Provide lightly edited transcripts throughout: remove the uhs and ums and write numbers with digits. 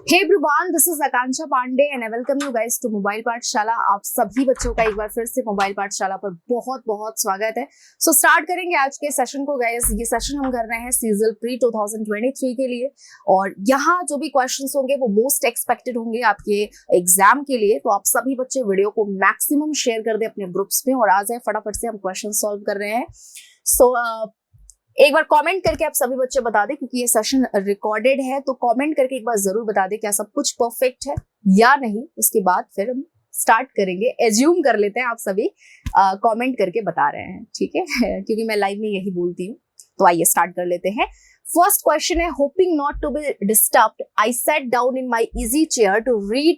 Hey everyone, this is Akanksha Pandey and I welcome you guys to mobile Pathshala. आप सभी बच्चों का एक बार फिर से मोबाइल पाठशाला पर बहुत बहुत स्वागत है। सो स्टार्ट करेंगे आज के सेशन को गाइस। ये सेशन हम कर रहे हैं सीजल प्री 2023 के लिए और यहाँ जो भी क्वेश्चंस होंगे वो मोस्ट एक्सपेक्टेड होंगे आपके एग्जाम के लिए। तो आप सभी बच्चे वीडियो को मैक्सिमम शेयर कर दें अपने ग्रुप्स में और आ जाए फटाफट से, हम क्वेश्चन सॉल्व कर रहे हैं। सो एक बार कमेंट करके आप सभी बच्चे बता दें, क्योंकि ये सेशन रिकॉर्डेड है, तो कमेंट करके एक बार जरूर बता दें क्या सब कुछ परफेक्ट है या नहीं। उसके बाद फिर हम स्टार्ट करेंगे। एज्यूम कर लेते हैं आप सभी कमेंट करके बता रहे हैं, ठीक है क्योंकि मैं लाइव में यही बोलती हूँ। तो आइए स्टार्ट कर लेते हैं। फर्स्ट क्वेश्चन है, hoping not to be disturbed I sat down in my easy chair to read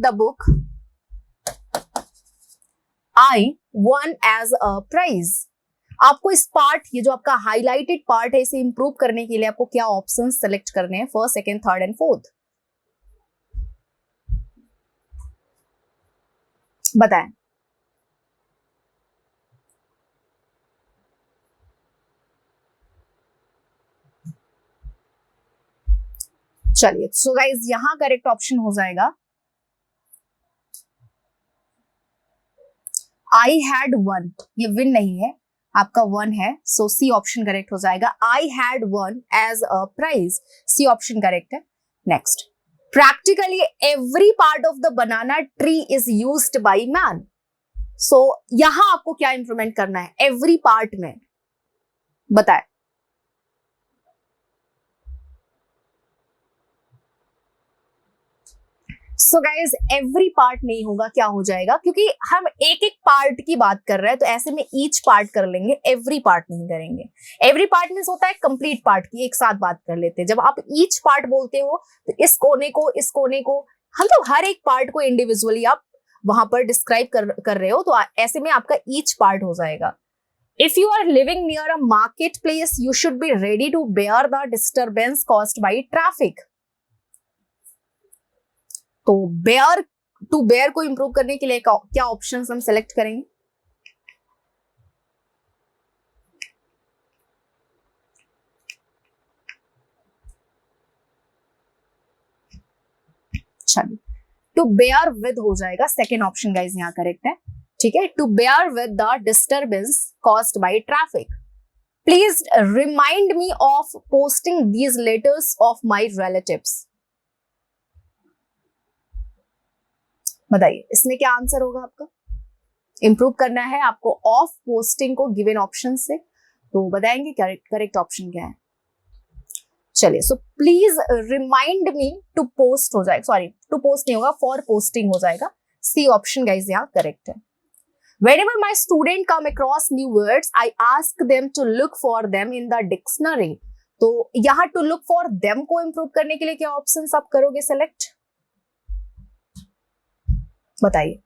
the book I won as a prize। आपको इस पार्ट, ये जो आपका हाईलाइटेड पार्ट है, इसे इंप्रूव करने के लिए आपको क्या ऑप्शन सेलेक्ट करने हैं? First, second, third and fourth, बताएं। चलिए, सो गाइस यहां करेक्ट ऑप्शन हो जाएगा आई हैड वन। ये विन नहीं है, आपका वन है, सो सी ऑप्शन करेक्ट हो जाएगा। I had one as a prize, C option correct है। Next, practically every part of the banana tree is used by man. So यहां आपको क्या इंप्रूवमेंट करना है एवरी पार्ट में, बताएं। सो गाइज एवरी पार्ट नहीं होगा, क्या हो जाएगा? क्योंकि हम एक एक पार्ट की बात कर रहे हैं, तो ऐसे में ईच पार्ट कर लेंगे, एवरी पार्ट नहीं करेंगे। एवरी पार्ट मींस होता है कंप्लीट पार्ट की एक साथ बात कर लेते हैं। जब आप ईच पार्ट बोलते हो तो इस कोने को, इस कोने को, हम तो हर एक पार्ट को इंडिविजुअली आप वहां पर डिस्क्राइब कर रहे हो, तो ऐसे में आपका ईच पार्ट हो जाएगा। If you are living near a market place you should be ready to bear the disturbance caused by traffic. तो बेयर को इंप्रूव करने के लिए क्या ऑप्शंस हम सेलेक्ट करेंगे? चलिए, टू बेयर विद हो जाएगा, सेकेंड ऑप्शन गाइस यहाँ करेक्ट है, ठीक है। To bear with the disturbance caused by traffic. Please remind me of posting these letters of my relatives. बताइए इसमें क्या आंसर होगा आपका? इंप्रूव करना है आपको ऑफ पोस्टिंग को गिवन ऑप्शन से, तो बताएंगे करेक्ट ऑप्शन क्या है। चलिए, so please remind me to post हो जाएगा, सॉरी टू पोस्ट नहीं होगा, फॉर पोस्टिंग हो जाएगा। सी ऑप्शन गाइस यहाँ करेक्ट है। Whenever my student come across new words, I ask them to look for them in the dictionary। तो यहाँ to look for them को इंप्रूव करने के लिए क्या ऑप्शन आप करोगे सेलेक्ट, बताइए।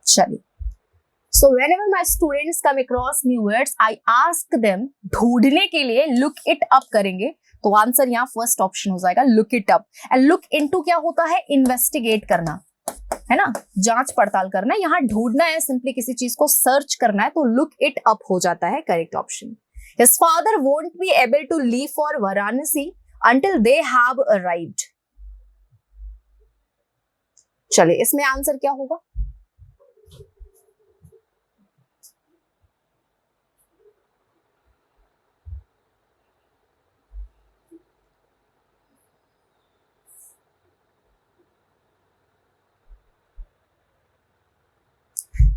चलिए, सो whenever my students come across new words, I ask them, ढूंढने के लिए look it up करेंगे, तो आंसर यहाँ फर्स्ट ऑप्शन हो जाएगा, look it up। And look into क्या होता है? इन्वेस्टिगेट करना है ना, जांच पड़ताल करना। यहाँ ढूंढना है, सिंपली किसी चीज को सर्च करना है, तो look it up हो जाता है correct option. His father won't be able to leave for Varanasi until they have arrived। चलिए, इसमें आंसर क्या होगा?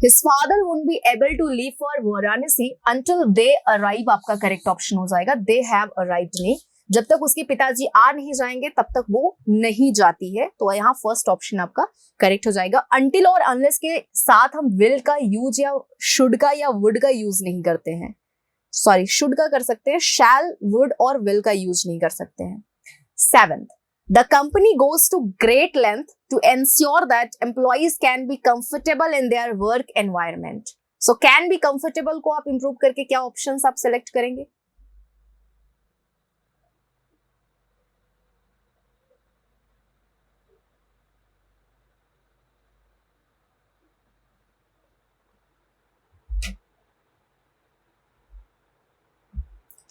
His father won't be able to leave for Varanasi until they arrive, आपका correct option हो जाएगा। They have arrived नहीं, जब तक उसके पिताजी आ नहीं जाएंगे तब तक वो नहीं जाती है, तो यहाँ फर्स्ट ऑप्शन आपका करेक्ट हो जाएगा। Until और unless के साथ हम will का यूज या should का या would का यूज नहीं करते हैं, सॉरी should का कर सकते हैं, shall, would और will का यूज नहीं कर सकते हैं। Seventh, the company goes to great length to ensure that employees can be comfortable in their work environment। So can be comfortable को आप इंप्रूव करके क्या ऑप्शंस आप सेलेक्ट करेंगे?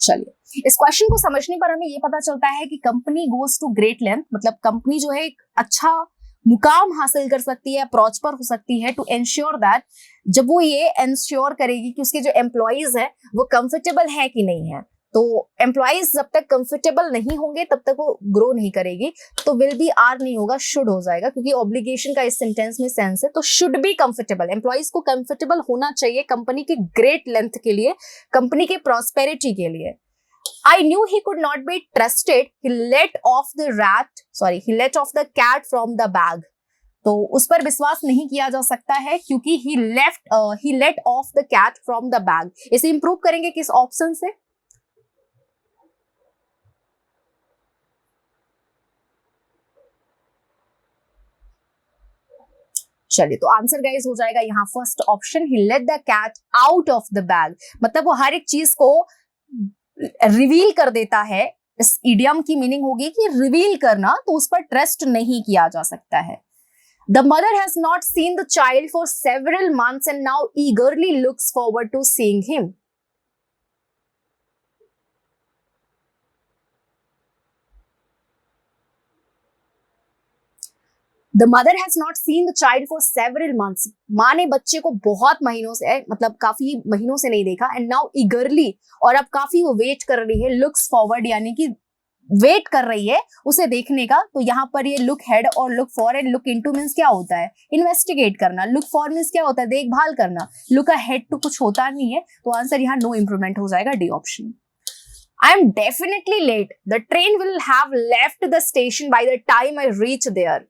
चलिए, इस क्वेश्चन को समझने पर हमें ये पता चलता है कि company goes to great length, मतलब कंपनी जो है एक अच्छा मुकाम हासिल कर सकती है, प्रॉस्पर हो सकती है, टू एंश्योर दैट, जब वो ये एंश्योर करेगी कि उसके जो एम्प्लॉइज है वो कंफर्टेबल है कि नहीं है। तो एम्प्लॉइज जब तक कंफर्टेबल नहीं होंगे तब तक वो ग्रो नहीं करेगी। तो विल बी आर नहीं होगा, शुड हो जाएगा, क्योंकि ऑब्लिगेशन का इस सेंटेंस में सेंस है। तो शुड बी कंफर्टेबल, एम्प्लॉइज को कंफर्टेबल होना चाहिए कंपनी के ग्रेट लेंथ के लिए, कंपनी के प्रॉस्पेरिटी के लिए। I knew he could not be trusted. He let off the cat from the bag. तो उस पर विश्वास नहीं किया जा सकता है क्योंकि he let off the cat from the bag. इसे इंप्रूव करेंगे किस ऑप्शन से? चलिए, तो आंसर गाइस हो जाएगा यहाँ first option, he let the cat out of the bag। मतलब वो हर एक चीज को रिवील कर देता है। इस इडियम की मीनिंग होगी कि रिवील करना, तो उस पर ट्रस्ट नहीं किया जा सकता है। The mother has not seen the child for several months and now eagerly looks forward to seeing him. The mother has not seen the child for several months. माँ ने बच्चे को बहुत महीनों से, मतलब काफी महीनों से नहीं देखा, and now eagerly, और अब काफी वो वेट कर रही है, looks forward यानी कि वेट कर रही है उसे देखने का। तो यहाँ पर ये लुक हेड और look for and look into means क्या होता है? इन्वेस्टिगेट करना। लुक फॉर मींस क्या होता है? देखभाल करना। लुक अहेड तो कुछ होता नहीं है, तो आंसर यहाँ नो इंप्रूवमेंट हो जाएगा, D option. I am definitely late. The train will have left the station by the time I reach there.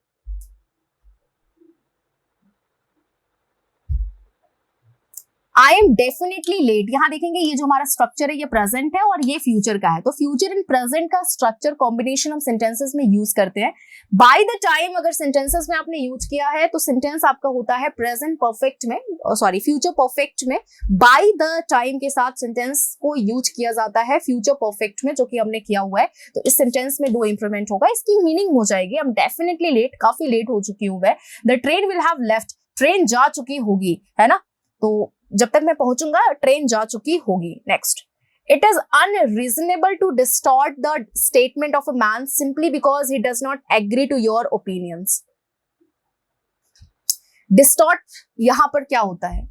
I am definitely let. यहाँ देखेंगे ये जो हमारा स्ट्रक्चर है ये प्रेजेंट है और ये फ्यूचर का है, तो फ्यूचर एंड प्रेजेंट का स्ट्रक्चर कॉम्बिनेशन हम सेंटेंसेस में यूज करते हैं। बाय द टाइम अगर सेंटेंसेस में आपने यूज किया है तो सेंटेंस आपका होता है प्रेजेंट परफेक्ट में, सॉरी फ्यूचर परफेक्ट में। बाय द टाइम के साथ सेंटेंस को यूज किया जाता है फ्यूचर परफेक्ट में, जो कि हमने किया हुआ है। तो इस सेंटेंस में दो इंप्रूवमेंट होगा। इसकी मीनिंग हो जाएगी आई एम डेफिनेटली लेट, काफी लेट हो चुकी हूँ मैं। The train will have left, train जा चुकी होगी, है ना, तो जब तक मैं पहुंचूंगा ट्रेन जा चुकी होगी। Next, it is unreasonable to distort the statement of a man simply because he does not agree to your opinions. Distort यहां पर क्या होता है?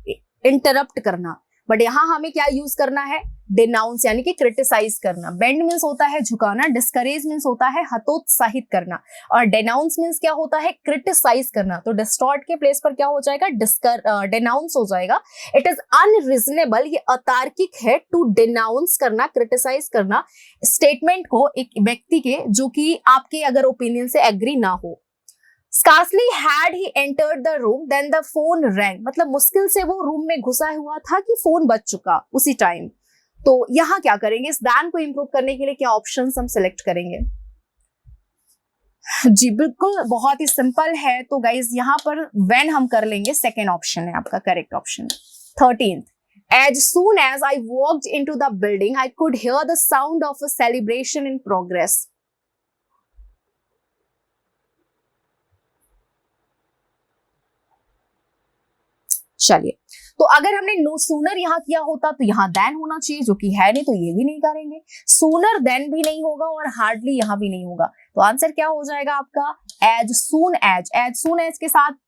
इंटरप्ट करना, बट यहां हमें क्या यूज करना है? डिनाउंस यानी कि क्रिटिसाइज करना। बेंड मीन्स होता है झुकाना, डिस्करेज मीन्स होता है हतोत्साहित करना, और डिनाउंस मीन्स क्या होता है? क्रिटिसाइज करना। तो डिस्टॉर्ट के प्लेस पर क्या हो जाएगा? डिनाउंस हो जाएगा। इट इज अनरीजनेबल, ये अतार्किक है, टू डिनाउंस करना, क्रिटिसाइज करना स्टेटमेंट को एक व्यक्ति के जो कि आपके अगर ओपिनियन से एग्री ना हो। Scarcely had he entered the room, then the phone rang। मतलब मुश्किल से वो रूम में घुसा हुआ था कि फोन बज चुका उसी टाइम। तो यहां क्या करेंगे? इस दैन को इंप्रूव करने के लिए क्या ऑप्शंस हम सिलेक्ट करेंगे? जी बिल्कुल, बहुत ही सिंपल है। तो गाइज यहाँ पर व्हेन हम कर लेंगे, सेकेंड ऑप्शन है आपका correct option. 13th, as soon as I walked into the building, I could hear the sound of a celebration in progress। चलिए, तो अगर हमने नो सूनर यहां किया होता तो यहां देन होना चाहिए, जो कि है नहीं, तो ये भी नहीं करेंगे। सूनर देन भी नहीं होगा और हार्डली यहां भी नहीं होगा। तो आंसर क्या हो जाएगा आपका? As soon as. As soon as के साथ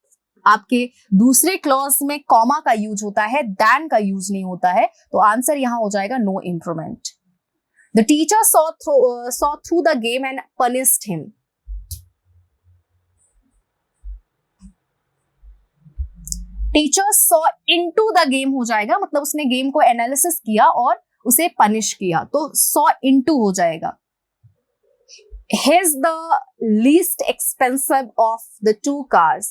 आपके दूसरे क्लॉज में कॉमा का यूज होता है, देन का यूज नहीं होता है। तो आंसर यहां हो जाएगा no improvement. The teacher saw through the game and punished him. Teacher saw into the game हो जाएगा, मतलब उसने गेम को एनालिसिस किया और उसे पनिश किया, तो सॉ इनटू हो जाएगा। He is the least expensive of the two cars।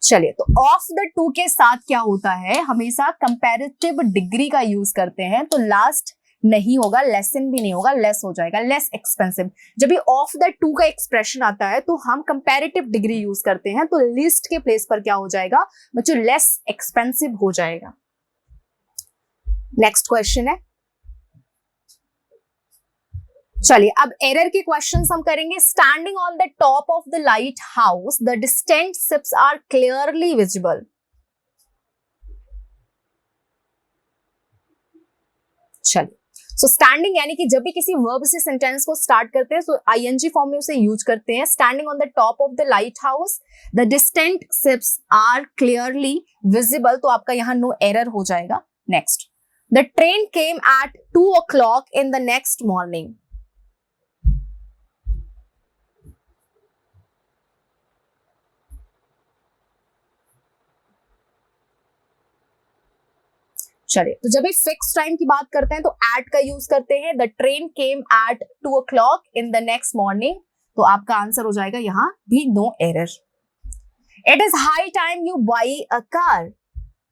चलिए, तो ऑफ द टू के साथ क्या होता है? हमेशा कंपैरेटिव डिग्री का यूज करते हैं, तो लास्ट नहीं होगा, लेसन भी नहीं होगा, लेस हो जाएगा, लेस एक्सपेंसिव। जब भी ऑफ द टू का एक्सप्रेशन आता है तो हम कंपैरेटिव डिग्री यूज करते हैं, तो लिस्ट के प्लेस पर क्या हो जाएगा बच्चों? लेस एक्सपेंसिव हो जाएगा। नेक्स्ट क्वेश्चन है, चलिए अब एरर के क्वेश्चंस हम करेंगे। Standing on the top of the lighthouse the distant ships are clearly visible. चलिए, सो स्टैंडिंग यानी कि जब भी किसी वर्ब से सेंटेंस को स्टार्ट करते हैं तो आईएनजी फॉर्म में उसे यूज करते हैं। Standing on the top of the lighthouse, the distant ships are clearly visible, तो आपका यहाँ नो एरर हो जाएगा। Next, the train came at 2 o'clock in the next morning. चलिए, तो जब भी फिक्स टाइम की बात करते हैं तो एट का यूज करते हैं। The train came at 2 o'clock in the next morning, तो आपका आंसर हो जाएगा यहाँ भी no error. It is high time you buy a car,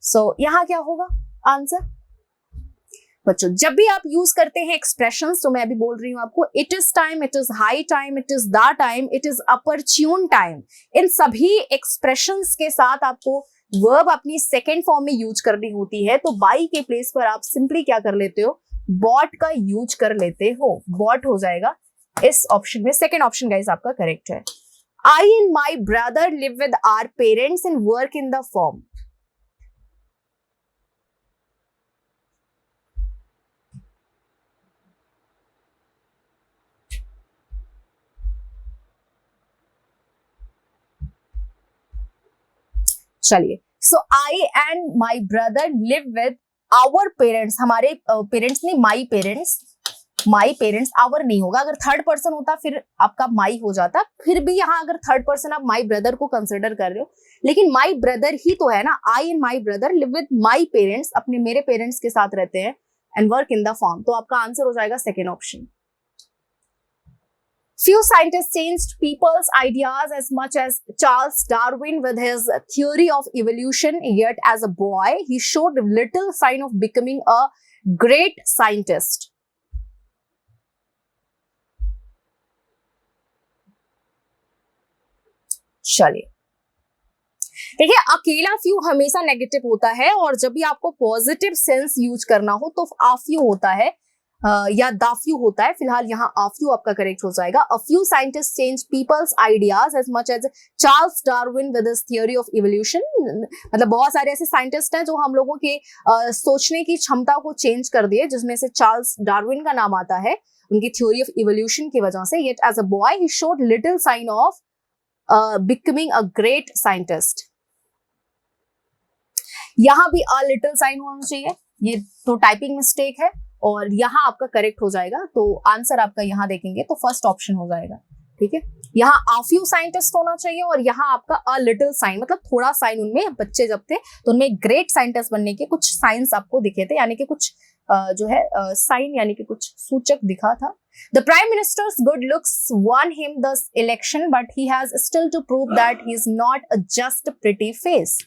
so यहाँ क्या होगा आंसर? बच्चों, जब भी आप यूज करते हैं एक्सप्रेशंस, तो मैं अभी बोल रही हूं आपको, it is time, it is high time, it is the time, it is opportune time, इन सभी एक्सप्रेशंस के साथ आपको वर्ब अपनी सेकेंड फॉर्म में यूज करनी होती है। तो बाई के प्लेस पर आप सिंपली क्या कर लेते हो, बॉट का यूज कर लेते हो। बॉट हो जाएगा इस ऑप्शन में। सेकेंड ऑप्शन गाइस आपका करेक्ट है। I and my brother live with our parents and work in the form. चलिए, so I and my brother live with our parents, हमारे पेरेंट्स नहीं, my parents. My parents, our नहीं होगा, अगर third person होता फिर आपका माई हो जाता। फिर भी यहाँ अगर थर्ड पर्सन आप माई ब्रदर को कंसिडर कर रहे हो, लेकिन माई ब्रदर ही तो है ना। I and my brother live with my parents, अपने मेरे पेरेंट्स के साथ रहते हैं, and work in the form, तो आपका आंसर हो जाएगा second option. Few scientists changed people's ideas as much as Charles Darwin with his theory of evolution, yet as a boy, he showed little sign of becoming a great scientist. चलिए, देखिए, अकेला few हमेशा negative होता है, और जब भी आपको पॉजिटिव सेंस यूज करना हो तो आफ्यू होता है या दाफ्यू होता है। फिलहाल यहाँ आफ्यू आपका करेक्ट हो जाएगा। A few scientist change people's ideas as much as Charles Darwin with his theory of evolution, मतलब बहुत सारे ऐसे साइंटिस्ट हैं जो हम लोगों के सोचने की क्षमता को चेंज कर दिए, जिसमें से चार्ल्स डार्विन का नाम आता है उनकी थ्योरी ऑफ इवोल्यूशन की वजह से। Yet as a boy he showed little sign of becoming a great scientist. यहां भी अ लिटिल साइन होना चाहिए, ये तो टाइपिंग मिस्टेक है, और यहाँ आपका करेक्ट हो जाएगा। तो आंसर आपका यहाँ देखेंगे तो फर्स्ट ऑप्शन हो जाएगा, ठीक है। यहाँ आ फ्यू साइंटिस्ट होना चाहिए, और यहाँ आपका अ लिटिल साइन, मतलब थोड़ा साइन, उनमें बच्चे जब थे तो उनमें ग्रेट साइंटिस्ट बनने के कुछ साइंस आपको दिखे थे, यानी कि कुछ जो है साइन, यानी कि कुछ सूचक दिखा था। The prime ministers good looks won him the election, but he has still to prove that he is not a just pretty face.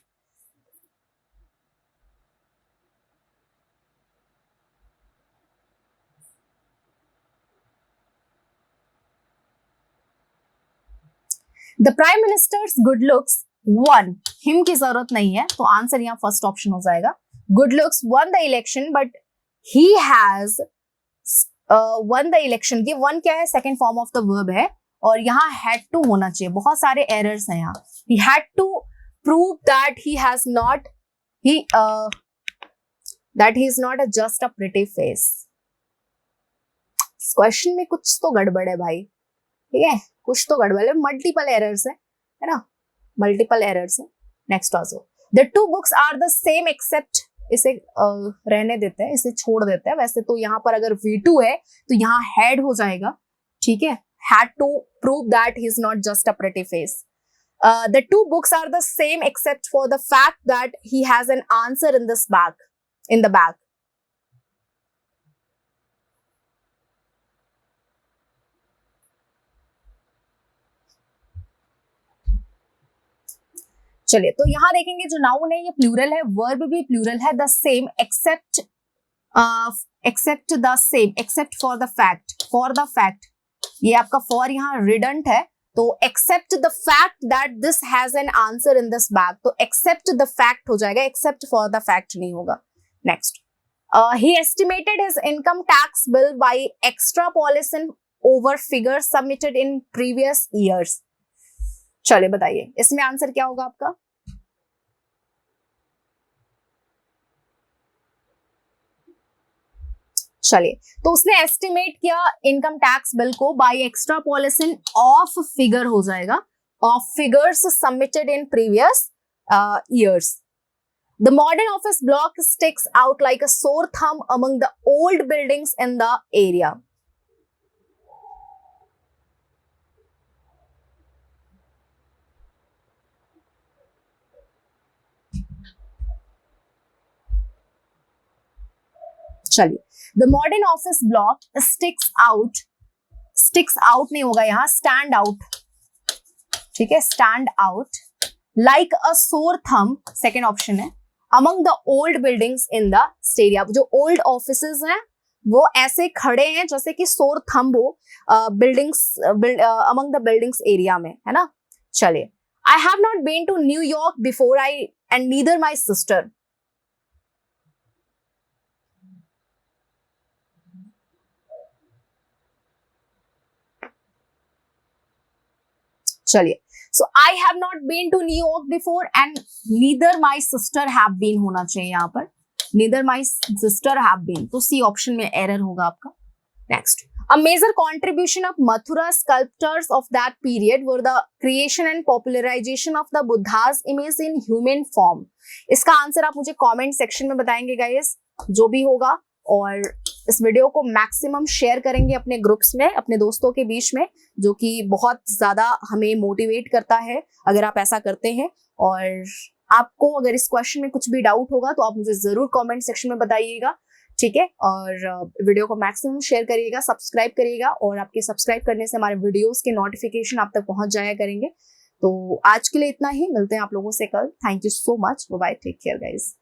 The prime ministers good looks one him की जरूरत नहीं है, तो आंसर यहाँ first option हो जाएगा। Good looks one the election, but he has one the election. ये one क्या है, second form of the verb है, और यहाँ हैड टू होना चाहिए। बहुत सारे एरर्स हैं यहाँ। He had to prove that he has not that he is not a just a pretty face. इस क्वेश्चन में कुछ तो गड़बड़ है भाई, ठीक है, कुछ तो गड़बड़ है। मल्टीपल एरर्स है ना, मल्टीपल एरर्स है। Next also, the two books are the same except, इसे रहने देते हैं, इसे छोड़ देते हैं। वैसे तो यहाँ पर अगर V2 है तो यहाँ हैड हो जाएगा, ठीक है। Had to prove that he is not just a pretty face. The two books are the same except for the fact that he has an answer in this bag, in the bag. चलिए, तो यहां देखेंगे जो noun है ये plural है, verb भी plural है। The same except, except the same, except for the fact, for the fact, ये आपका फॉर यहाँ रिडंट है, तो except the fact that this has an answer in this bag, तो एक्सेप्ट द फैक्ट हो जाएगा, एक्सेप्ट फॉर द फैक्ट नहीं होगा। Next, he estimated his income tax bill by extrapolation over figure submitted in previous years. चलिए बताइए इसमें answer क्या होगा आपका? चलिए, तो उसने एस्टिमेट किया इनकम टैक्स बिल को बाय एक्स्ट्रापोलेशन ऑफ फिगर हो जाएगा, of figures submitted in previous years. The modern office block sticks out like a sore thumb among the old buildings in the area. चलिए, the modern office block sticks out नहीं होगा यहाँ, stand out, ठीक है, stand out like a sore thumb, second option है, among the old buildings in the area. जो old offices हैं वो ऐसे खड़े हैं जैसे कि sore thumb हो among the buildings area में, है ना. चलिए, I have not been to New York before, and neither my sister. चलिए, so I have not been to New York before and neither my sister have been होना चाहिए यहाँ पर, neither my sister have been, तो C option में error होगा आपका. Next, a major contribution of Mathura sculptors of that period were the creation and popularization of the Buddha's image in human form. इसका answer आप मुझे comment section में बताएंगे guys, जो भी होगा, और इस वीडियो को मैक्सिमम शेयर करेंगे अपने ग्रुप्स में, अपने दोस्तों के बीच में, जो कि बहुत ज्यादा हमें मोटिवेट करता है अगर आप ऐसा करते हैं. और आपको अगर इस क्वेश्चन में कुछ भी डाउट होगा तो आप मुझे जरूर कमेंट सेक्शन में बताइएगा, ठीक है. और वीडियो को मैक्सिमम शेयर करिएगा, सब्सक्राइब करिएगा, और आपके सब्सक्राइब करने से हमारे वीडियोस के नोटिफिकेशन आप तक पहुंच जाया करेंगे. तो आज के लिए इतना ही, मिलते हैं आप लोगों से कल. Thank you so much, bye bye, take care guys.